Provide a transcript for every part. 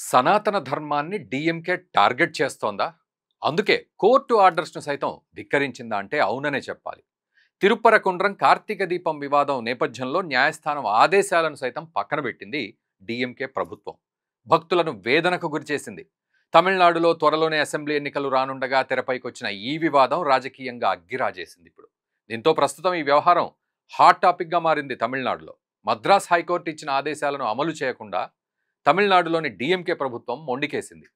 సనాతన ధర్మాన్ని DMK target చేస్తోందా? అందుకే కోర్టు ఆర్డర్స్‌ను సైతం ధిక్కరించిందా అంటే అవుననే చెప్పాలి. తిరుప్పరకుండ్రం కార్తీక దీపం వివాదం నేపథ్యంలో న్యాయస్థానం ఆదేశాలను సైతం పక్కన పెట్టింది డీఎంకే ప్రభుత్వం. భక్తులను వేదనకు గురిచేసింది. తమిళనాడులో త్వరలోనే అసెంబ్లీ ఎన్నికలు రానుండగా తెరపైకొచ్చిన ఈ వివాదం రాజకీయంగా అగ్గిరాజేసింది ఇప్పుడు. దీంతో ప్రస్తుతం ఈ వ్యవహారం హాట్ టాపిక్‌గా మారింది తమిళనాడులో. మద్రాస్ హైకోర్టు ఇచ్చిన ఆదేశాలను అమలు చేయకుండా తమిళనాడులోని డీఎంకే ప్రభుత్వం మొండికేసింది.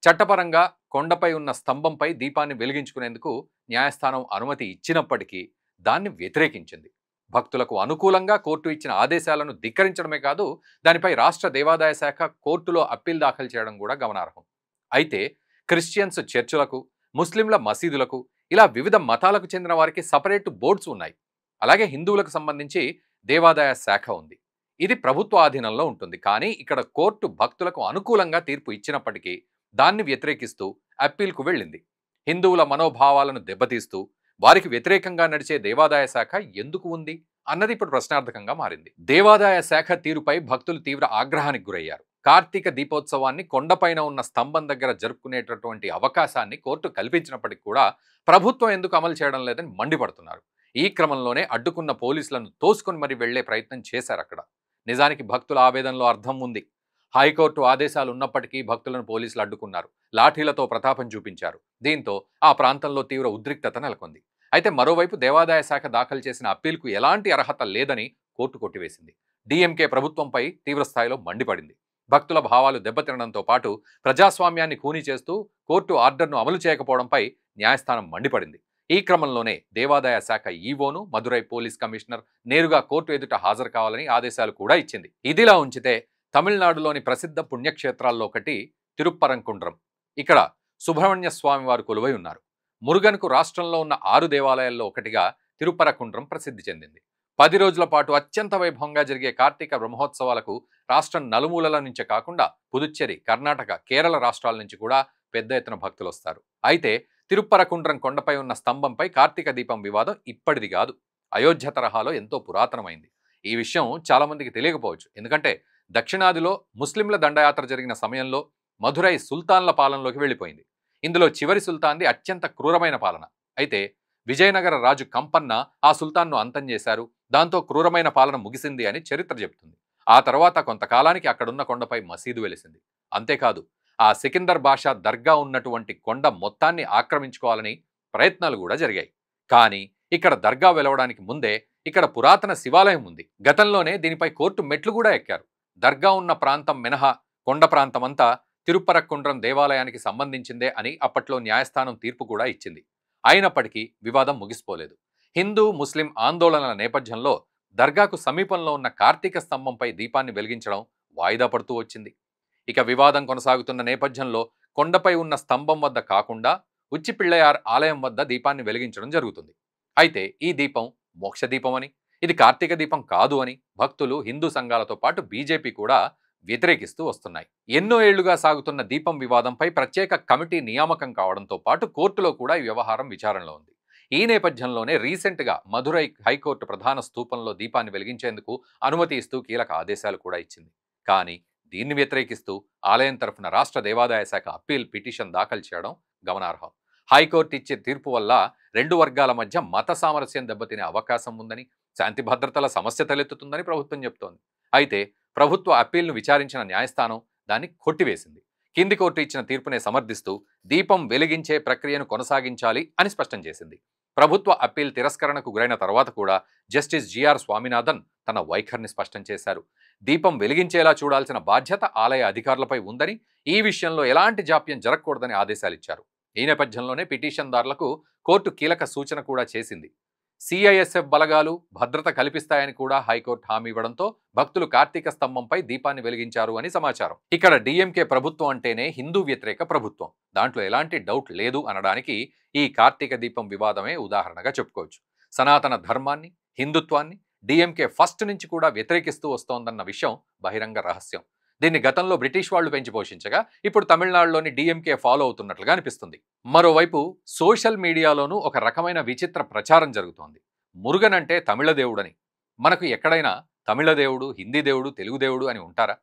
చట్టపరంగా కొండపై ఉన్న స్తంభంపై దీపాన్ని వెలిగించుకునేందుకు న్యాయస్థానం అనుమతి ఇచ్చినప్పటికీ దాన్ని వ్యతిరేకించింది. భక్తులకు అనుకూలంగా కోర్టు ఇచ్చిన ఆదేశాలను ధిక్కరించడమే కాదు, దానిపై రాష్ట్ర దేవాదాయ శాఖ కోర్టులో అప్పీల్ దాఖలు చేయడం కూడా గమనార్హం. అయితే క్రిస్టియన్స్ చర్చులకు, ముస్లింల మసీదులకు, ఇలా వివిధ మతాలకు చెందిన వారికి సపరేట్ బోర్డ్స్ ఉన్నాయి. అలాగే హిందువులకు సంబంధించి దేవాదాయ శాఖ ఉంది. ఇది ప్రభుత్వ ఆధీనంలో ఉంటుంది. కానీ ఇక్కడ కోర్టు భక్తులకు అనుకూలంగా తీర్పు ఇచ్చినప్పటికీ దాన్ని వ్యతిరేకిస్తూ అప్పీల్కు వెళ్ళింది. హిందువుల మనోభావాలను దెబ్బతీస్తూ వారికి వ్యతిరేకంగా నడిచే దేవాదాయ శాఖ ఎందుకు ఉంది అన్నది ఇప్పుడు ప్రశ్నార్థకంగా మారింది. దేవాదాయ శాఖ తీరుపై భక్తులు తీవ్ర ఆగ్రహానికి గురయ్యారు. కార్తీక దీపోత్సవాన్ని కొండపైన ఉన్న స్తంభం దగ్గర జరుపుకునేటటువంటి అవకాశాన్ని కోర్టు కల్పించినప్పటికీ కూడా ప్రభుత్వం ఎందుకు అమలు చేయడం లేదని మండిపడుతున్నారు. ఈ క్రమంలోనే అడ్డుకున్న పోలీసులను తోసుకొని మరి వెళ్లే ప్రయత్నం చేశారు అక్కడ. నిజానికి భక్తుల ఆవేదనలో అర్థం ఉంది. హైకోర్టు ఆదేశాలు ఉన్నప్పటికీ భక్తులను పోలీసులు అడ్డుకున్నారు. లాఠీలతో ప్రతాపం చూపించారు. దీంతో ఆ ప్రాంతంలో తీవ్ర ఉద్రిక్తత నెలకొంది. అయితే మరోవైపు దేవాదాయ శాఖ దాఖలు చేసిన అప్పీల్కు ఎలాంటి అర్హత లేదని కోర్టు కొట్టివేసింది. డీఎంకే ప్రభుత్వంపై తీవ్రస్థాయిలో మండిపడింది. భక్తుల భావాలు దెబ్బతినడంతో పాటు ప్రజాస్వామ్యాన్ని ఖూనీ చేస్తూ కోర్టు ఆర్డర్ను అమలు చేయకపోవడంపై న్యాయస్థానం మండిపడింది. ఈ క్రమంలోనే దేవాదాయ శాఖ ఈవోను మదురై పోలీస్ కమిషనర్ నేరుగా కోర్టు ఎదుట హాజరు కావాలని ఆదేశాలు కూడా ఇచ్చింది. ఇదిలా ఉంచితే తమిళనాడులోని ప్రసిద్ధ పుణ్యక్షేత్రాల్లో ఒకటి తిరుప్పరంకుండ్రం. ఇక్కడ సుబ్రహ్మణ్య స్వామి వారు కొలువై ఉన్నారు. మురుగన్కు రాష్ట్రంలో ఉన్న 6 దేవాలయాల్లో ఒకటిగా తిరుప్పరకుండ్రం ప్రసిద్ధి చెందింది. 10 రోజుల పాటు అత్యంత వైభవంగా జరిగే కార్తీక బ్రహ్మోత్సవాలకు రాష్ట్రం నలుమూలల నుంచే కాకుండా పుదుచ్చేరి, కర్ణాటక, కేరళ రాష్ట్రాల నుంచి కూడా పెద్ద ఎత్తున భక్తులు వస్తారు. అయితే తిరుప్పరకుండ్రం కొండపై ఉన్న స్తంభంపై కార్తీక దీపం వివాదం ఇప్పటిది కాదు. అయోధ్య తరహాలో ఎంతో పురాతనమైంది. ఈ విషయం చాలా మందికి తెలియకపోవచ్చు. ఎందుకంటే దక్షిణాదిలో ముస్లింల దండయాత్ర జరిగిన సమయంలో మధురై సుల్తాన్ల పాలనలోకి వెళ్ళిపోయింది. ఇందులో చివరి సుల్తాన్ది అత్యంత క్రూరమైన పాలన. అయితే విజయనగర రాజు కంపన్న ఆ సుల్తాన్ను అంతం చేశారు. దాంతో క్రూరమైన పాలన ముగిసింది అని చరిత్ర చెబుతుంది. ఆ తర్వాత కొంతకాలానికి అక్కడున్న కొండపై మసీదు వెలిసింది. అంతేకాదు ఆ సికిందర్ బాషా దర్గా ఉన్నటువంటి కొండ మొత్తాన్ని ఆక్రమించుకోవాలని ప్రయత్నాలు కూడా జరిగాయి. కానీ ఇక్కడ దర్గా వెలవడానికి ముందే ఇక్కడ పురాతన శివాలయం ఉంది. గతంలోనే దీనిపై కోర్టు మెట్లు కూడా ఎక్కారు. దర్గా ఉన్న ప్రాంతం మినహా కొండ ప్రాంతమంతా తిరుప్పరకుండ్రం దేవాలయానికి సంబంధించిందే అని అప్పట్లో న్యాయస్థానం తీర్పు కూడా ఇచ్చింది. అయినప్పటికీ వివాదం ముగిసిపోలేదు. హిందూ ముస్లిం ఆందోళనల నేపథ్యంలో దర్గాకు సమీపంలో ఉన్న కార్తీక స్తంభంపై దీపాన్ని వెలిగించడం వాయిదా పడుతూ వచ్చింది. ఇక వివాదం కొనసాగుతున్న నేపథ్యంలో కొండపై ఉన్న స్తంభం వద్ద కాకుండా ఉచ్చిపిళ్ళయార్ ఆలయం వద్ద దీపాన్ని వెలిగించడం జరుగుతుంది. అయితే ఈ దీపం మోక్ష దీపం అని, ఇది కార్తీక దీపం కాదు అని భక్తులు, హిందూ సంఘాలతో పాటు బీజేపీ కూడా వ్యతిరేకిస్తూ వస్తున్నాయి. ఎన్నో ఏళ్లుగా సాగుతున్న దీపం వివాదంపై ప్రత్యేక కమిటీ నియామకం కావడంతో పాటు కోర్టులో కూడా ఈ వ్యవహారం విచారణలో ఉంది. ఈ నేపథ్యంలోనే రీసెంట్గా మదురై హైకోర్టు ప్రధాన స్తూపంలో దీపాన్ని వెలిగించేందుకు అనుమతి ఇస్తూ కీలక ఆదేశాలు కూడా ఇచ్చింది. కానీ దీన్ని వ్యతిరేకిస్తూ ఆలయం తరఫున రాష్ట్ర దేవాదాయ శాఖ అప్పీల్ పిటిషన్ దాఖలు చేయడం గమనార్హం. హైకోర్టు ఇచ్చే తీర్పు వల్ల 2 వర్గాల మధ్య మత సామరస్యం దెబ్బతినే అవకాశం ఉందని, శాంతి భద్రతల సమస్య తలెత్తుతుందని ప్రభుత్వం చెబుతోంది. అయితే ప్రభుత్వ అప్పీల్ను విచారించిన న్యాయస్థానం దాన్ని కొట్టివేసింది. కింది కోర్టు ఇచ్చిన తీర్పునే సమర్థిస్తూ దీపం వెలిగించే ప్రక్రియను కొనసాగించాలి అని స్పష్టం చేసింది. ప్రభుత్వ అప్పీల్ తిరస్కరణకు గురైన తర్వాత కూడా జస్టిస్ జిఆర్ స్వామినాథన్ తన వైఖరిని స్పష్టం చేశారు. దీపం వెలిగించేలా చూడాల్సిన బాధ్యత ఆలయ అధికారులపై ఉందని, ఈ విషయంలో ఎలాంటి జాప్యం జరగకూడదని ఆదేశాలిచ్చారు. ఈ నేపథ్యంలోనే పిటిషన్దారులకు కోర్టు కీలక సూచన కూడా చేసింది. సిఐఎస్ఎఫ్ బలగాలు భద్రత కల్పిస్తాయని కూడా హైకోర్టు హామీ ఇవ్వడంతో భక్తులు కార్తీక స్తంభంపై దీపాన్ని వెలిగించారు అని సమాచారం. ఇక్కడ డీఎంకే ప్రభుత్వం అంటేనే హిందూ వ్యతిరేక ప్రభుత్వం, దాంట్లో ఎలాంటి డౌట్ లేదు అనడానికి ఈ కార్తీక దీపం వివాదమే ఉదాహరణగా చెప్పుకోవచ్చు. సనాతన ధర్మాన్ని, హిందుత్వాన్ని డీఎంకే ఫస్ట్ నుంచి కూడా వ్యతిరేకిస్తూ వస్తోందన్న విషయం బహిరంగ రహస్యం. దీన్ని గతంలో బ్రిటిష్ వాళ్ళు పెంచి పోషించగా ఇప్పుడు తమిళనాడులోని డీఎంకే ఫాలో అవుతున్నట్లుగా అనిపిస్తుంది. మరోవైపు సోషల్ మీడియాలోనూ ఒక రకమైన విచిత్ర ప్రచారం జరుగుతోంది. మురుగన్ అంటే తమిళ దేవుడని. మనకు ఎక్కడైనా తమిళ దేవుడు, హిందీ దేవుడు, తెలుగు దేవుడు అని ఉంటారా?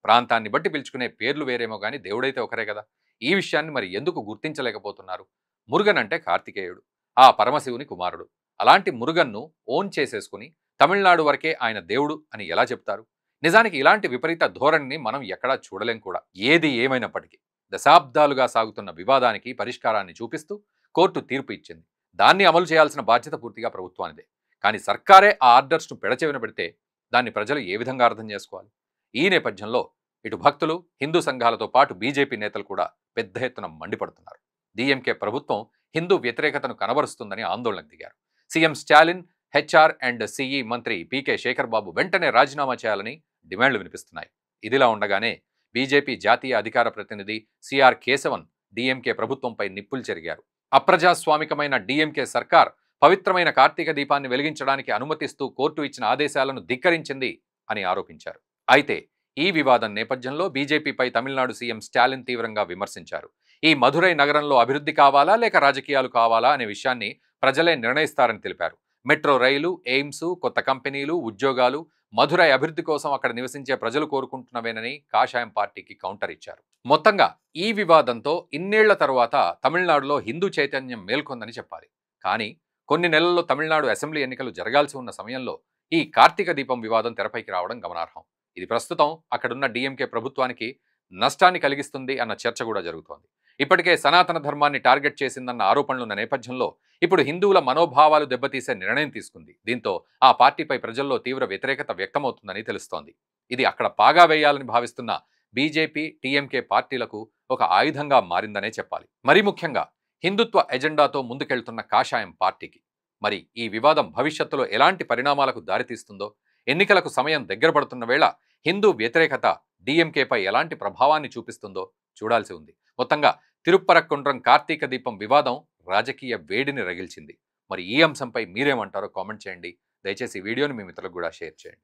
ప్రాంతాన్ని బట్టి పిలుచుకునే పేర్లు వేరేమో కానీ దేవుడైతే ఒకరే కదా. ఈ విషయాన్ని మరి ఎందుకు గుర్తించలేకపోతున్నారు? మురుగన్ అంటే కార్తికేయుడు, ఆ పరమశివుని కుమారుడు. అలాంటి మురుగన్ను ఓన్ చేసేసుకుని తమిళనాడు వరకే ఆయన దేవుడు అని ఎలా చెప్తారు? నిజానికి ఇలాంటి విపరీత ధోరణిని మనం ఎక్కడా చూడలేం కూడా. ఏది ఏమైనప్పటికీ దశాబ్దాలుగా సాగుతున్న వివాదానికి పరిష్కారాన్ని చూపిస్తూ కోర్టు తీర్పు ఇచ్చింది. దాన్ని అమలు చేయాల్సిన బాధ్యత పూర్తిగా ప్రభుత్వానిదే. కానీ సర్కారే ఆ ఆర్డర్స్ను పెడచెవిన పెడితే దాన్ని ప్రజలు ఏ విధంగా అర్థం చేసుకోవాలి? ఈ నేపథ్యంలో ఇటు భక్తులు, హిందూ సంఘాలతో పాటు బీజేపీ నేతలు కూడా పెద్ద ఎత్తున మండిపడుతున్నారు. డీఎంకే ప్రభుత్వం హిందూ వ్యతిరేకతను కనబరుస్తుందని ఆందోళనకు దిగారు. CM Stalin, HR and CE మంత్రి పీకే శేఖర్ బాబు వెంటనే రాజీనామా చేయాలని డిమాండ్లు వినిపిస్తున్నాయి. ఇదిలా ఉండగానే బీజేపీ జాతీయ అధికార ప్రతినిధి సిఆర్ కేశవన్ డీఎంకే ప్రభుత్వంపై నిప్పులు చెరిగారు. అప్రజాస్వామికమైన డీఎంకే సర్కార్ పవిత్రమైన కార్తీక దీపాన్ని వెలిగించడానికి అనుమతిస్తూ కోర్టు ఇచ్చిన ఆదేశాలను ధిక్కరించింది అని ఆరోపించారు. అయితే ఈ వివాదం నేపథ్యంలో బీజేపీపై తమిళనాడు సీఎం స్టాలిన్ తీవ్రంగా విమర్శించారు. ఈ మధురై నగరంలో అభివృద్ధి కావాలా లేక రాజకీయాలు కావాలా అనే విషయాన్ని ప్రజలే నిర్ణయిస్తారని తెలిపారు. మెట్రో రైలు, ఎయిమ్స్, కొత్త కంపెనీలు, ఉద్యోగాలు మధురై అభివృద్ధి కోసం అక్కడ నివసించే ప్రజలు కోరుకుంటున్నవేనని కాషాయం పార్టీకి కౌంటర్ ఇచ్చారు. మొత్తంగా ఈ వివాదంతో ఇన్నేళ్ల తరువాత తమిళనాడులో హిందూ చైతన్యం మేల్కొందని చెప్పాలి. కానీ కొన్ని నెలల్లో తమిళనాడు అసెంబ్లీ ఎన్నికలు జరగాల్సి ఉన్న సమయంలో ఈ కార్తీక దీపం వివాదం తెరపైకి రావడం గమనార్హం. ఇది ప్రస్తుతం అక్కడున్న డీఎంకే ప్రభుత్వానికి నష్టాన్ని కలిగిస్తుంది అన్న చర్చ కూడా జరుగుతోంది. ఇప్పటికే సనాతన ధర్మాన్ని టార్గెట్ చేసిందన్న ఆరోపణలున్న నేపథ్యంలో ఇప్పుడు హిందువుల మనోభావాలు దెబ్బతీసే నిర్ణయం తీసుకుంది. దీంతో ఆ పార్టీపై ప్రజల్లో తీవ్ర వ్యతిరేకత వ్యక్తమవుతుందని తెలుస్తోంది. ఇది అక్కడ పాగా వేయాలని భావిస్తున్న బీజేపీ, టీఎంకే పార్టీలకు ఒక ఆయుధంగా మారిందనే చెప్పాలి. మరీ ముఖ్యంగా హిందుత్వ ఎజెండాతో ముందుకెళ్తున్న కాషాయం పార్టీకి మరి ఈ వివాదం భవిష్యత్తులో ఎలాంటి పరిణామాలకు దారితీస్తుందో, ఎన్నికలకు సమయం దగ్గర పడుతున్న వేళ హిందూ వ్యతిరేకత డీఎంకేపై ఎలాంటి ప్రభావాన్ని చూపిస్తుందో చూడాల్సి ఉంది. మొత్తంగా తిరుప్పరకుండ్రం కార్తీక దీపం వివాదం రాజకీయ వేడిని రగిల్చింది. మరి ఈ అంశంపై మీరేమంటారో కామెంట్ చేయండి. దయచేసి ఈ వీడియోని మీ మిత్రులకు కూడా షేర్ చేయండి.